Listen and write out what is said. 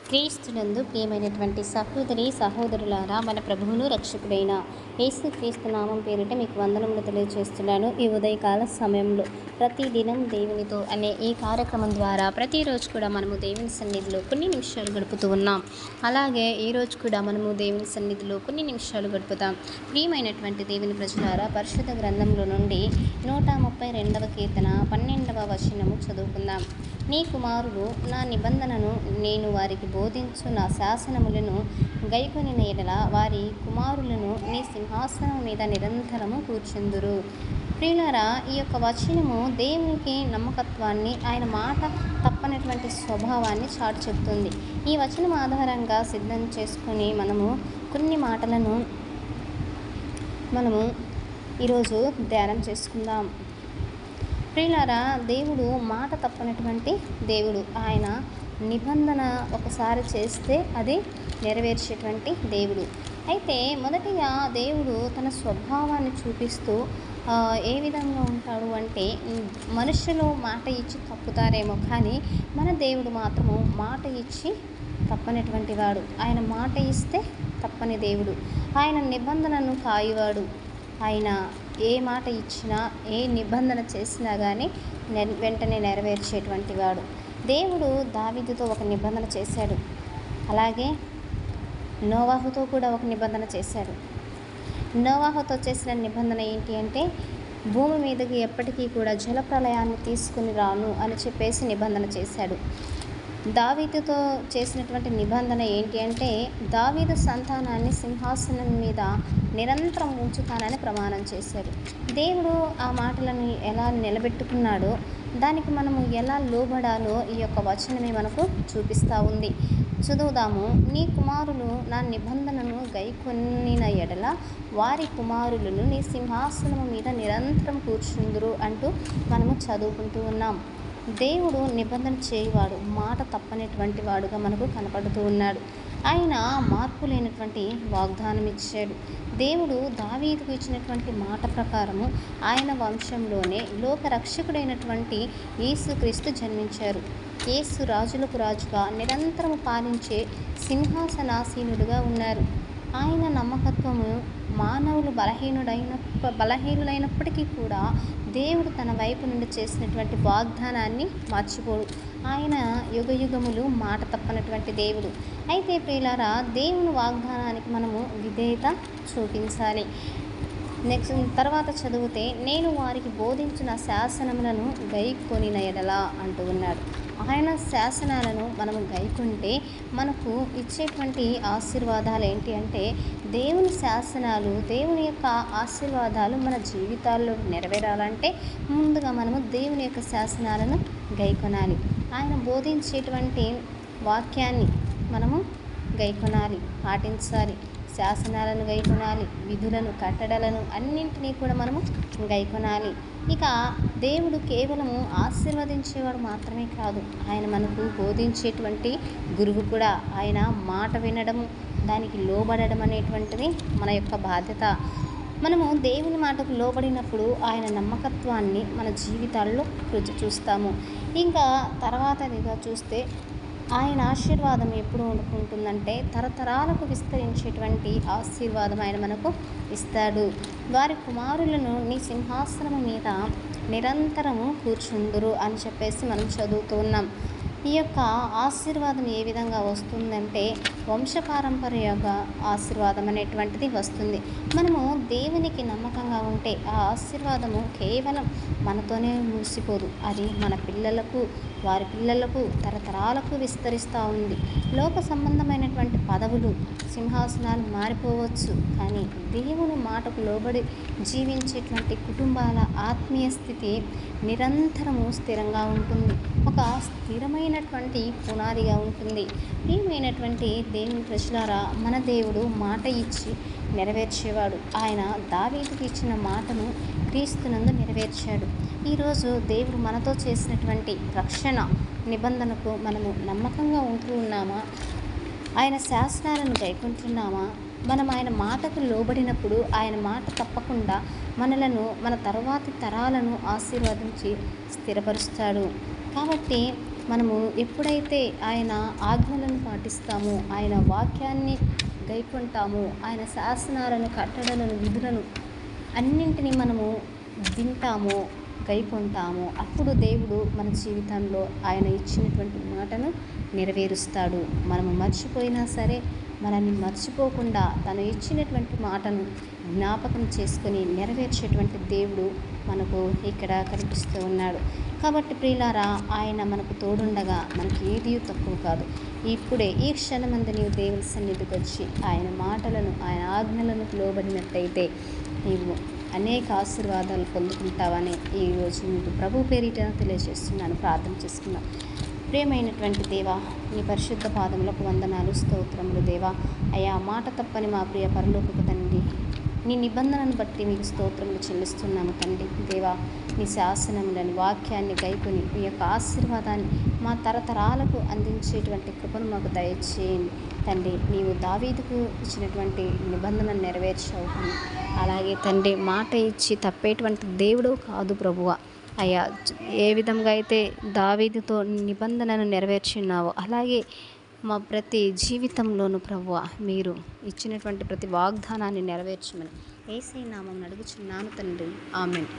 క్రీస్తునందు ప్రియమైనటువంటి సహోదరి సహోదరులారా, మన ప్రభువును రక్షకుడైన యేసుక్రీస్తు నామం పేరిట మీకు వందనములు తెలియజేస్తున్నాను. ఈ ఉదయకాల సమయంలో ప్రతిదినం దేవునితో అనే ఈ కార్యక్రమం ద్వారా ప్రతిరోజు కూడా మనము దేవుని సన్నిధిలో కొన్ని నిమిషాలు గడుపుతూ ఉన్నాం. అలాగే ఈరోజు కూడా మనము దేవుని సన్నిధిలో కొన్ని నిమిషాలు గడుపుతాం. ప్రియమైనటువంటి దేవుని ప్రజలారా, పరిశుద్ధ గ్రంథంలో నుండి 132వ కీర్తన 12వ వచనము చదువుకుందాం. నీ కుమారులు నా నిబంధనను నేను వారికి బోధించు నా శాసనములను గైకొనిన ఎడల వారి కుమారులను నీ సింహాసనం మీద నిరంతరము కూర్చుందురు. ప్రియులారా, ఈ యొక్క వచనము దేవునికి నమ్మకత్వాన్ని, ఆయన మాట తప్పనటువంటి స్వభావాన్ని చాటి చెప్తుంది. ఈ వచనం ఆధారంగా సిద్ధం చేసుకుని మనము కొన్ని మాటలను ఈరోజు ధ్యానం చేసుకుందాం. ప్రియులారా, దేవుడు మాట తప్పనటువంటి దేవుడు. ఆయన నిబంధన ఒకసారి చేస్తే అది నెరవేర్చేటువంటి దేవుడు. అయితే మొదటిగా దేవుడు తన స్వభావాన్ని చూపిస్తూ ఏ విధంగా ఉంటాడు అంటే, మనుషులు మాట ఇచ్చి తప్పుతారేమో, కానీ మన దేవుడు మాత్రము మాట ఇచ్చి తప్పనటువంటి వాడు. ఆయన మాట ఇస్తే తప్పని దేవుడు. ఆయన నిబంధనను కాయువాడు. ఆయన ఏ మాట ఇచ్చినా, ఏ నిబంధన చేసినా కానీ వెంటనే నెరవేర్చేటువంటి వాడు. దేవుడు దావీదుతో ఒక నిబంధన చేశాడు. అలాగే నోవాహుతో కూడా ఒక నిబంధన చేశాడు. నోవాహుతో చేసిన నిబంధన ఏంటి అంటే, భూమి మీదకి ఎప్పటికీ కూడా జలప్రలయాన్ని తీసుకుని రాను అని చెప్పేసి నిబంధన చేశాడు. దావీదుతో చేసినటువంటి నిబంధన ఏంటి అంటే, దావీదు సంతానాన్ని సింహాసనం మీద నిరంతరం ఉంచుతానని ప్రమాణం చేశాడు. దేవుడు ఆ మాటలను ఎలా నిలబెట్టుకున్నాడో, దానికి మనము ఎలా లోబడాలో ఈ యొక్క వచనమే మనకు చూపిస్తూ ఉంది. చదువుదాము. నీ కుమారులు నా నిబంధనను గైకొనిన ఎడల వారి కుమారులను నీ సింహాసనము మీద నిరంతరం కూర్చుందురు అంటూ మనము చదువుకుంటూ ఉన్నాం. దేవుడు నిబంధన చేయవాడు, మాట తప్పనటువంటి వాడుగా మనకు కనపడుతూ ఉన్నాడు. ఆయన మార్పు లేనటువంటి వాగ్దానం ఇచ్చాడు. దేవుడు దావీదుకు ఇచ్చినటువంటి మాట ప్రకారము ఆయన వంశంలోనే లోక రక్షకుడైనటువంటి యేసుక్రీస్తు జన్మించారు. యేసు రాజులకు రాజుగా నిరంతరము పాలించే సింహాసనాసీనుడుగా ఉన్నారు. ఆయన నమ్మకత్వము మానవులు బలహీనులైనప్పటికీ కూడా దేవుడు తన వైపు నుండి చేసినటువంటి వాగ్దానాన్ని మర్చిపోడు. ఆయన యుగయుగములు మాట తప్పనటువంటి దేవుడు. అయితే ప్రియులారా, దేవుని వాగ్దానానికి మనము విధేయత చూపించాలి. తర్వాత చదివితే, నేను వారికి బోధించిన శాసనములను గైకొనిన ఎడల అంటూ ఉన్నాడు. ఆయన శాసనాలను మనము గైకుంటే మనకు ఇచ్చేటువంటి ఆశీర్వాదాలు ఏంటి అంటే, దేవుని శాసనాలు, దేవుని యొక్క ఆశీర్వాదాలు మన జీవితాల్లో నెరవేరాలంటే ముందుగా మనము దేవుని యొక్క శాసనాలను గైకొనాలి. ఆయన బోధించేటువంటి వాక్యాన్ని మనము గైకొనాలి, పాటించాలి. శాసనాలను గైకొనాలి, విధులను, కట్టడలను అన్నింటినీ కూడా మనము గైకొనాలి. ఇక దేవుడు కేవలము ఆశీర్వదించేవాడు మాత్రమే కాదు, ఆయన మనకు బోధించేటువంటి గురువు కూడా. ఆయన మాట వినడము, దానికి లోబడడం అనేటువంటిది మన యొక్క బాధ్యత. మనము దేవుని మాటకు లోబడినప్పుడు ఆయన నమ్మకత్వాన్ని మన జీవితాల్లో రుచి చూస్తాము. ఇంకా తర్వాతదిగా చూస్తే, ఆయన ఆశీర్వాదం ఎప్పుడు ఉంటుందంటే, తరతరాలకు విస్తరించేటువంటి ఆశీర్వాదం ఆయన మనకు ఇస్తాడు. వారి కుమారులను నీ సింహాసనం మీద నిరంతరము కూర్చుందురు అని చెప్పేసి మనం చదువుతూ ఉన్నాం. ఈ యొక్క ఆశీర్వాదం ఏ విధంగా వస్తుందంటే, వంశపారంపర్యంగా ఆశీర్వాదం అనేటువంటిది వస్తుంది. మనము దేవునికి నమ్మకంగా ఉంటే ఆ ఆశీర్వాదము కేవలం మనతోనే ముగిసిపోదు. అది మన పిల్లలకు, వారి పిల్లలకు, తరతరాలకు విస్తరిస్తూ ఉంది. లోక సంబంధమైనటువంటి పదవులు, సింహాసనాలు మారిపోవచ్చు, కానీ దేవుని మాటకు లోబడి జీవించేటువంటి కుటుంబాల ఆత్మీయ స్థితి నిరంతరము స్థిరంగా ఉంటుంది. ఒక స్థిరమైనటువంటి పునాదిగా ఉంటుంది. ప్రియమైనటువంటి దేవుని ప్రజలారా, మన దేవుడు మాట ఇచ్చి నెరవేర్చేవాడు. ఆయన దావీదుకు ఇచ్చిన మాటను క్రీస్తునందు నెరవేర్చాడు. ఈరోజు దేవుడు మనతో చేసినటువంటి రక్షణ నిబంధనకు మనము నమ్మకంగా ఉంటూ ఉన్నామా? ఆయన శాసనాలను గైకుంటున్నామా? మనం ఆయన మాటకు లోబడినప్పుడు ఆయన మాట తప్పకుండా మనలను మన తర్వాతి తరాలను ఆశీర్వదించి స్థిరపరుస్తాడు. కాబట్టి మనము ఎప్పుడైతే ఆయన ఆజ్ఞలను పాటిస్తామో, ఆయన వాక్యాన్ని గైకొంటామో, ఆయన శాసనాలను, కట్టడలను, విధులను అన్నింటినీ మనము వింటామో, గైకొంటామో, అప్పుడు దేవుడు మన జీవితంలో ఆయన ఇచ్చినటువంటి మాటను నెరవేరుస్తాడు. మనము మర్చిపోయినా సరే మనల్ని మర్చిపోకుండా తను ఇచ్చినటువంటి మాటను జ్ఞాపకం చేసుకొని నెరవేర్చేటువంటి దేవుడు మనకు ఇక్కడ కనిపిస్తూ ఉన్నాడు. కాబట్టి ప్రియులారా, ఆయన మనకు తోడుండగా మనకి ఏదీ తక్కువ కాదు. ఇప్పుడే ఈ క్షణమందు నీవు దేవుని సన్నిధికి వచ్చి ఆయన మాటలను, ఆయన ఆజ్ఞలను లోబడినట్టయితే నీవు అనేక ఆశీర్వాదాలు పొందుకుంటావని ఈరోజు మీకు ప్రభు పేరిట తెలియజేస్తున్నాను. ప్రార్థన చేసుకున్నాను. ప్రియమైనటువంటి దేవా, నీ పరిశుద్ధ పాదములకు వందనాలు, స్తోత్రములు దేవా. అయా, మాట తప్పని మా ప్రియ పరలోకపు తండ్రి, నీ నిబంధనను బట్టి మీకు స్తోత్రములు చెల్లిస్తున్నాము తండ్రి. దేవా, నీ శాసనములని, వాక్యాన్ని గైకొని మీ యొక్క ఆశీర్వాదాన్ని మా తరతరాలకు అందించేటువంటి కృపను మాకు దయచేయండి తండ్రి. నీవు దావీదుకు ఇచ్చినటువంటి నిబంధనను నెరవేర్చావు. అలాగే తండ్రి, మాట ఇచ్చి తప్పేటువంటి దేవుడు కాదు ప్రభువా. అయ్యా, ఏ విధంగా అయితే దావీదుతో నిబంధనను నెరవేర్చున్నావో అలాగే మా ప్రతి జీవితంలోనూ ప్రభువా మీరు ఇచ్చినటువంటి ప్రతి వాగ్దానాన్ని నెరవేర్చమని యేసయ్య నామమున అడుగుచున్నాను తండ్రి. ఆమేన్.